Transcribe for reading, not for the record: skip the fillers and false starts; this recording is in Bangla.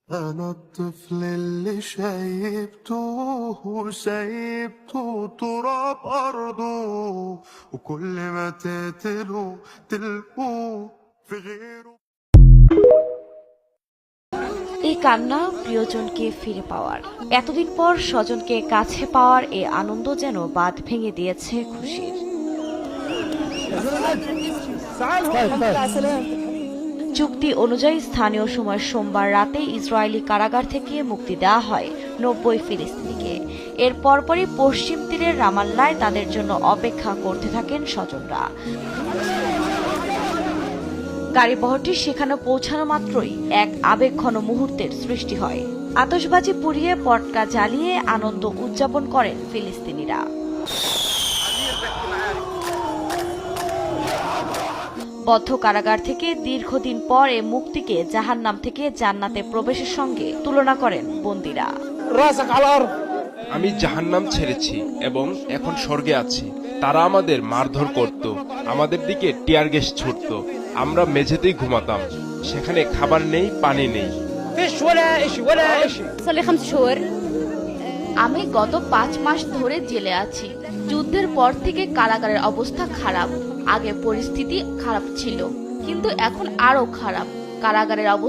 أنا الطفل اللي سايبته تراب أرضه وكل ما تقتله تلقوه في غيره. এই কান্না প্রিয়জনকে ফিরে পাওয়ার, এতদিন পর স্বজনকে কাছে পাওয়ার এই আনন্দ যেন বাঁধ ভেঙে দিয়েছে খুশির। চুক্তি অনুযায়ী স্থানীয় সময় সোমবার রাতে ইসরায়েলি কারাগার থেকে মুক্তি দেওয়া হয় ৯০ ফিলিস্তিনিকে। এর পরপরই পশ্চিম তীরের রামাল্লায় তাদের জন্য অপেক্ষা করতে থাকেন স্বজনরা। গাড়িবহরটি সেখানে পৌঁছানো মাত্রই এক আবেগঘন মুহূর্তের সৃষ্টি হয়। আতশবাজি পুড়িয়ে পটকা জ্বালিয়ে আনন্দ উদযাপন করেন ফিলিস্তিনিরা। বদ্ধ কারাগার থেকে দীর্ঘদিন পর এ মুক্তিকে জাহান্নাম থেকে জান্নাতে প্রবেশের সঙ্গে তুলনা করেন বন্দীরা। আমি জাহান্নাম ছেড়েছি এবং এখন স্বর্গে আছি। তারা আমাদের মারধর করত, আমাদের দিকে টিয়ার গ্যাস ছুটত, আমরা মেঝেতেই ঘুমাতাম। সেখানে খাবার নেই, পানি নেই। আমি গত ৫ মাস ধরে জেলে আছি। যুদ্ধের পর থেকে কারাগারের অবস্থা খারাপ। আগে পরিস্থিতি খারাপ ছিল, কিন্তু এখন আরো খারাপ। কারাগারের অবস্থা